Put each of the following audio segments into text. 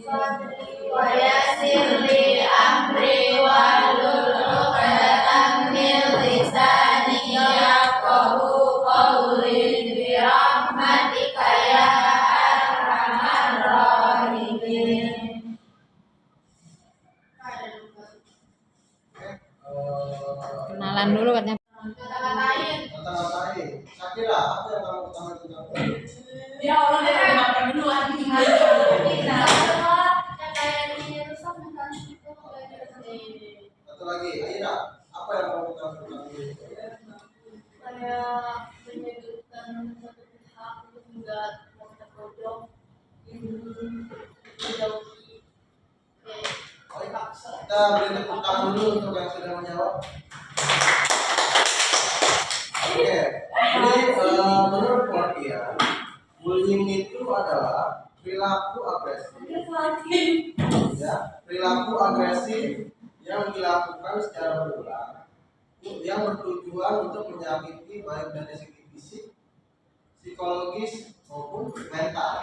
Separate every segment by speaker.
Speaker 1: wa yassir li amri wahlul 'uqdatam min lisani yafqahu qawli bi rahmatika ya arhamar rahimin.
Speaker 2: Kenalan dulu katanya.
Speaker 3: Kata-katain. Sakira, apa yang kamu ketahui tentang Bali?
Speaker 1: Ya Allah, dia makan dulu lagi.
Speaker 3: Satu lagi, Aira, apa yang kamu ketahui tentang Bali?
Speaker 1: Saya menyebutkan satu pihak untuk enggak terpojok menjauhi
Speaker 3: Kita beri tepuk tangan dulu untuk yang sudah menjawab. Oke, jadi menurut pengertian, bullying itu adalah perilaku agresif, ya, perilaku agresif yang dilakukan secara berulang, yang bertujuan untuk menyakiti baik dari segi fisik, psikologis maupun mental.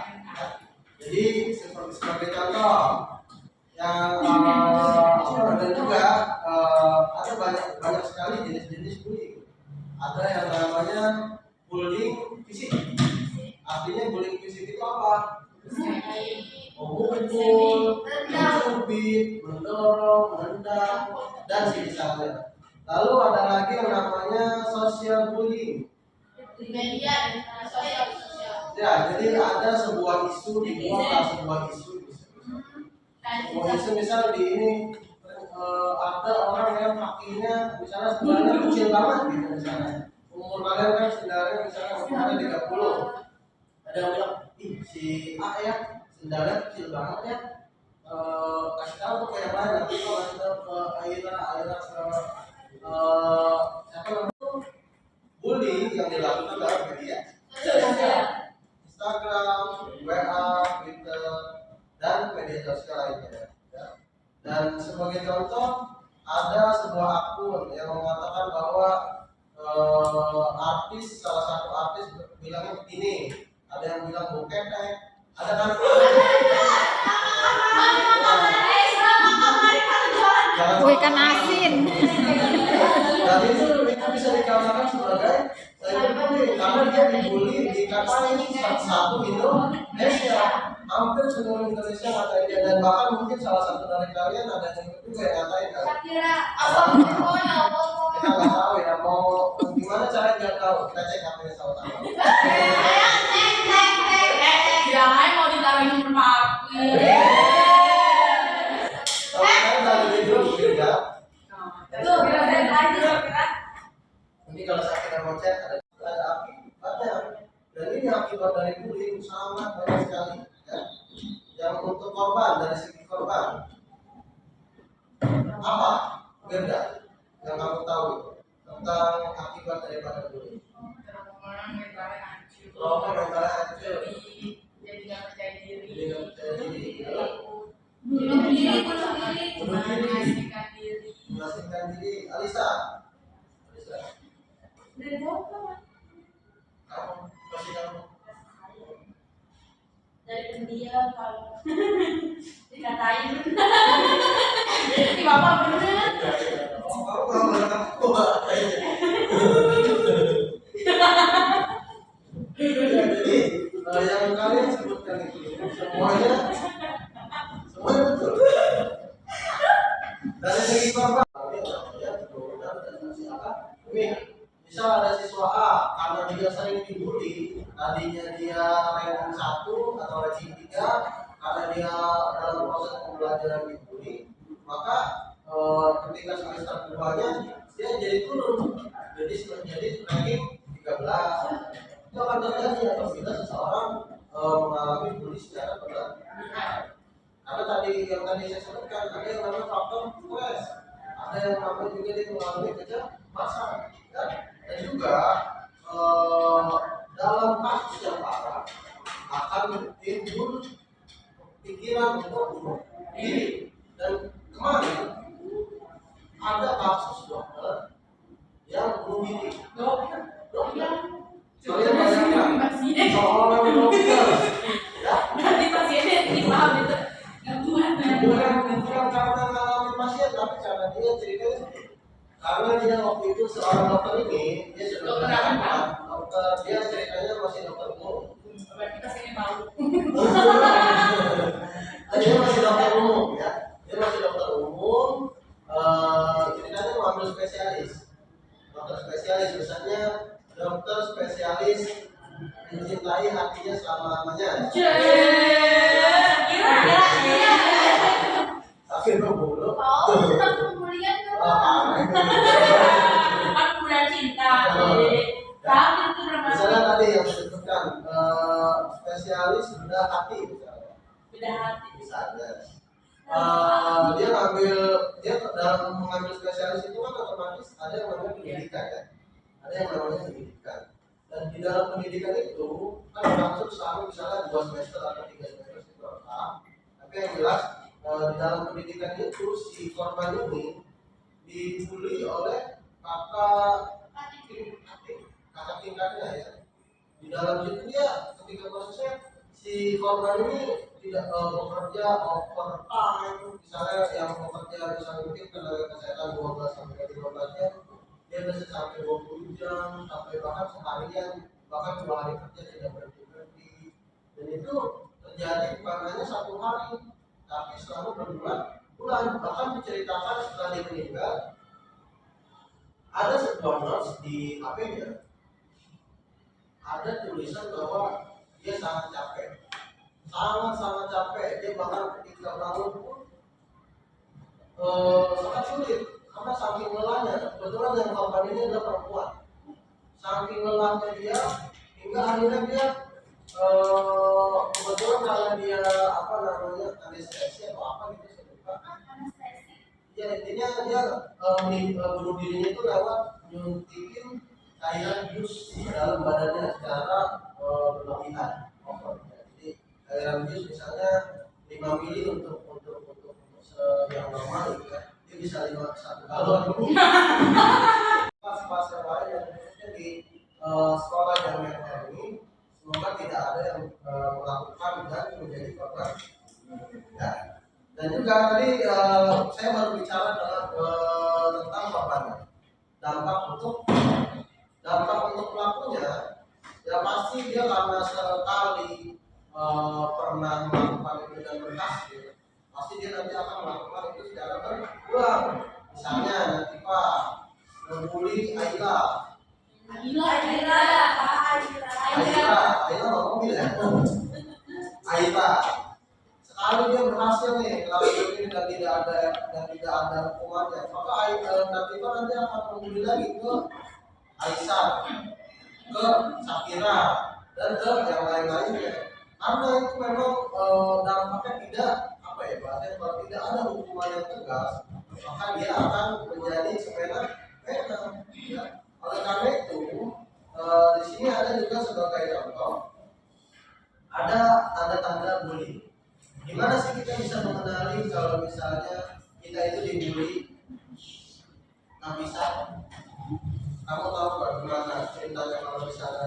Speaker 3: Jadi sebagai contoh yang dan juga ada banyak sekali jenis-jenis bullying. Ada yang namanya bullying fisik. Artinya bullying fisik itu apa? Memukul, mencubit, mendorong, menendang, dan semisalnya. Lalu ada lagi yang namanya social bullying.
Speaker 1: di media sosial.
Speaker 3: Ya, jadi ada sebuah isu dibuat sebuah isu. Misal di ini ada orang yang kakinya misalnya sebenarnya kecil banget gitu misalnya. Umur kalian kan sebenarnya misalnya umurnya 30. Ada yang bilang, ih si A ya sendalnya kecil banget ya. Kasih tahu tuh kayak mana nanti kalau kasih tahu ke Aira ke siapa namanya bullying yang dilakukan dalam media sosial, Instagram, WA, Twitter, dan media sosial lainnya. Dan sebagai contoh ada sebuah akun yang mengatakan bahwa salah satu artis bilangnya begini, ada yang bilang boketek, ada kan?
Speaker 2: Oh, ikan asin.
Speaker 3: Dan itu bisa dikatakan sebagai karena dia dibully di kata satu Indonesia, hampir seluruh Indonesia ngatain dia, dan bahkan mungkin salah satu dari kalian ada yang juga yang ngatain kan? Kita nggak tahu ya, mau gimana cara dia tahu? Kita cek HP-nya sama-sama.
Speaker 1: Jangan mau ditaruhin nomor pakai.
Speaker 3: Kalau kalian lagi video ya. Ini kalau saya kita mau cek ada akibatnya, dan ini akibat dari bullying sangat banyak sekali. Ya. Yang untuk korban, dari segi korban apa? Gerda yang kamu tahu tentang akibat daripada bullying. Trauma mentalnya hancur.
Speaker 1: Jadi nggak percaya diri.
Speaker 3: Bunuh diri.
Speaker 1: Mengasihkan diri.
Speaker 3: Mengasihkan diri. Alisa.
Speaker 1: Dan jawab
Speaker 3: Kamu pasti kamu.
Speaker 1: dari pendiam kalau dikatain. Ini bapak bener.
Speaker 3: Kamu kalau berkata jadi yang kalian sebutkan itu semuanya betul. Dari segi korban, misal ada siswa A karena dia sering dibully, tadinya dia ranking 1 atau ranking 3, karena dia dalam proses pembelajaran dibully, maka ketika semester 2-nya dia jadi turun, jadi ranking 13. Itu akan terjadi apabila seseorang mengalami bully secara berlebihan. Karena yang tadi saya sebutkan, ada yang namanya faktor stres, ada yang namanya juga dia mengalami kecemasan, dan juga dalam kasus yang parah akan timbul pikiran untuk bunuh diri. Dan kemarin ada kasus dokter yang bunuh diri. Dokter. Kalian bayangkan seorang dokter, ya?
Speaker 1: Berarti pasiennya ini paham itu.
Speaker 3: tapi karena dia ceritanya karena dia waktu itu seorang dokter ini dia sudah dokter, dia ceritanya masih dokter umum.
Speaker 1: Berarti pas ini mau.
Speaker 3: Dia masih dokter umum ya, dia masih dokter umum. Ceritanya mau ambil spesialis, dokter spesialis misalnya dokter spesialis mencintai hatinya selama lamanya. Tapi berbulu.
Speaker 1: Kemudian kemudian cinta. Tapi itu
Speaker 3: Misalnya tadi yang disebutkan spesialis bedah hati misalnya.
Speaker 1: beda hati.
Speaker 3: Misalnya dia dalam mengambil spesialis itu kan otomatis ada yang namanya pendidikan ya. Ada yang namanya pendidikan. Dan di dalam pendidikan itu kan berlangsung selama misalnya 2 semester atau 3 semester itu apa. Tapi yang jelas di dalam pendidikan itu si korban ini dibully oleh kakak tingkatnya ya. Di dalam situ dia ketika prosesnya si korban ini tidak bekerja overtime, misalnya yang bekerja misalnya mungkin tenaga kesehatan 12 sampai 15 jam, dia bisa sampai 20 jam, sampai bahkan seharian, bahkan 2 hari kerja tidak berhenti. Dan itu terjadi bukan hanya 1 hari, tapi selama berbulan-bulan. Bahkan diceritakan setelah dia meninggal, ada sebuah notes di HP-nya, ada tulisan bahwa dia sangat capek, sangat capek. Dia bahkan ketika bangun pun sangat sulit karena saking lelahnya. Kebetulan yang korban ini adalah perempuan. Saking lelahnya dia hingga akhirnya dia kebetulan karena dia anestesi atau apa gitu saya lupa. Ya intinya dia bunuh dirinya itu lewat nyuntikin cairan bius di dalam badannya secara berlebihan. Jadi cairan bius misalnya 5 mili untuk yang normal gitu ya, dia bisa 1 galon. Pas yang lain yang khususnya di sekolah Jamiah ini, semoga tidak ada yang melakukan dan menjadi korban. Ya. Dan juga tadi saya baru bicara tentang korbannya. Dampak untuk pelakunya, ya pasti dia karena sekali pernah melakukan itu dan berhasil, pasti dia nanti akan melakukan itu secara berulang. Misalnya nanti Pak membuli Aila mau mobil ya. Aila sekali dia berhasil nih melakukan ini dan tidak ada hukumannya, maka nanti Pak nanti akan membuli lagi ke Aisyah, ke Safira, dan ke yang lain-lainnya. Karena itu memang dampaknya tidak bahasanya kalau tidak ada hukuman yang tegas, maka dia akan menjadi semena-mena. Ya. Oleh karena itu di sini ada juga sebagai contoh, ada tanda-tanda bullying. Gimana sih kita bisa mengenali kalau misalnya kita itu dibully? Nah bisa, kamu tahu bagaimana ceritanya kalau misalnya,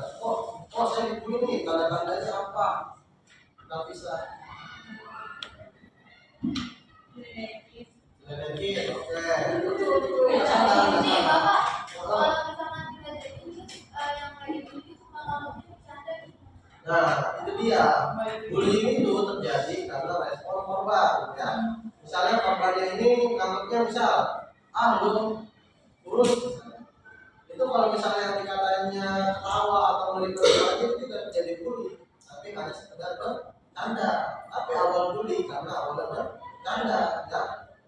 Speaker 3: saya dibully nih, tanda-tandanya apa? Nah bisa. Oke. Nah, itu dia. Bullying itu terjadi karena respon korban, ya. Misalnya korbannya ini nganggapnya misal, lu kurus. Itu kalau misalnya yang dikatanya ketawa atau meliput lagi itu tidak terjadi bully, tapi hanya sekedar bercanda. Tapi awal bully karena awalnya bercanda, ya.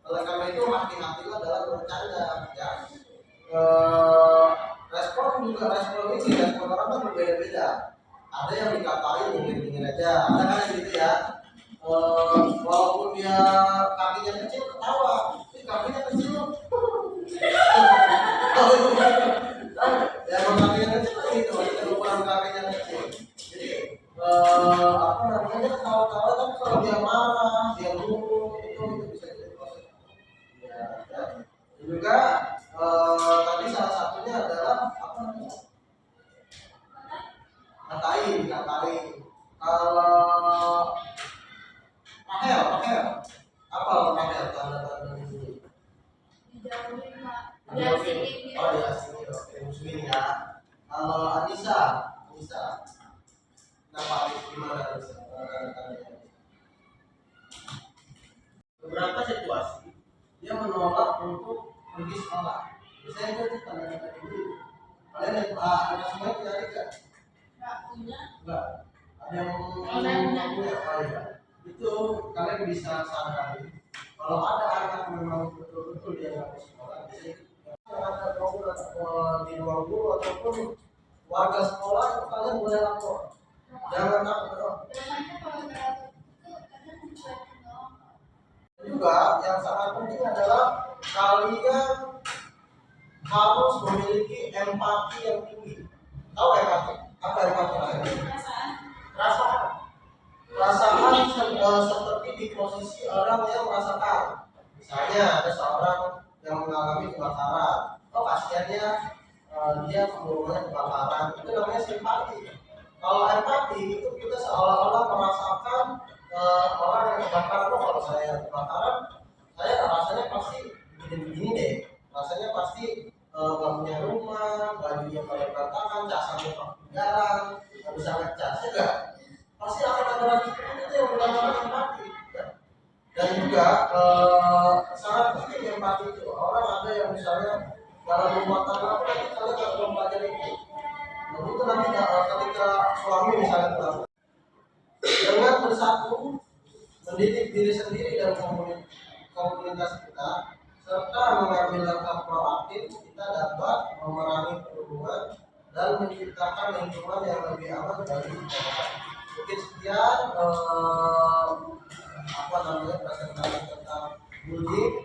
Speaker 3: Oleh karena itu hati-hatilah dalam bercanda, ya. Respon orang kan berbeda-beda. Ada yang dikatain mungkin aja, ada kan gitu ya. Walaupun dia kakinya kecil ketawa, tapi kakinya kecil. Ya emang kakinya kecil gitu, ukuran kakinya kecil. Jadi ketawa-tawa kan kalau dia marah, dia murung itu bisa jadi proses. Ya. Juga tadi salah satunya adalah ngatain. Kalau Rahel, apa Rahel tanda-tanda ini? Anissa, kenapa Alif gimana Anissa? Beberapa situasi dia menolak untuk pergi sekolah. Biasanya itu tanda-tanda dulu. Kalian yang anak semua punya adik nggak?
Speaker 1: Nggak punya.
Speaker 3: Enggak. Ada yang
Speaker 1: Punya.
Speaker 3: Oh iya. Itu kalian bisa sadari kalau ada anak memang betul-betul dia nggak mau sekolah, biasanya ada guru atau di ruang guru ataupun warga sekolah itu kalian boleh lapor. Jangan takut dong.
Speaker 1: Biasanya kalau nggak itu kadang dicuekin doang.
Speaker 3: Juga yang sangat penting adalah kalian harus memiliki empati yang tinggi. Tahu empati? Apa empati?
Speaker 1: Perasaan.
Speaker 3: Perasaan seperti di posisi orang yang merasakan. Misalnya ada seorang yang mengalami kebakaran. Oh kasihannya dia rumahnya kebakaran. Itu namanya simpati. Kalau empati itu kita seolah-olah merasakan orang yang kebakaran. Oh kalau saya kebakaran, saya rasanya pasti begini-begini deh. Rasanya pasti nggak punya rumah, bajunya pada berantakan, casanya ketinggalan, nggak bisa ngecas, ya nggak? Pasti akan ada lagi itu yang berdasarkan empati. Ya. Dan juga sangat penting empati itu. Orang ada yang misalnya dalam rumah tangga nanti kalian nggak perlu belajar itu. Nah itu nanti ketika suami misalnya pulang dengan bersatu mendidik diri sendiri dan komunitas kita serta mengambil langkah proaktif, kita dapat memerangi perhubungan dan menciptakan lingkungan yang lebih aman bagi kita. Mungkin sekian presentasi tentang bullying.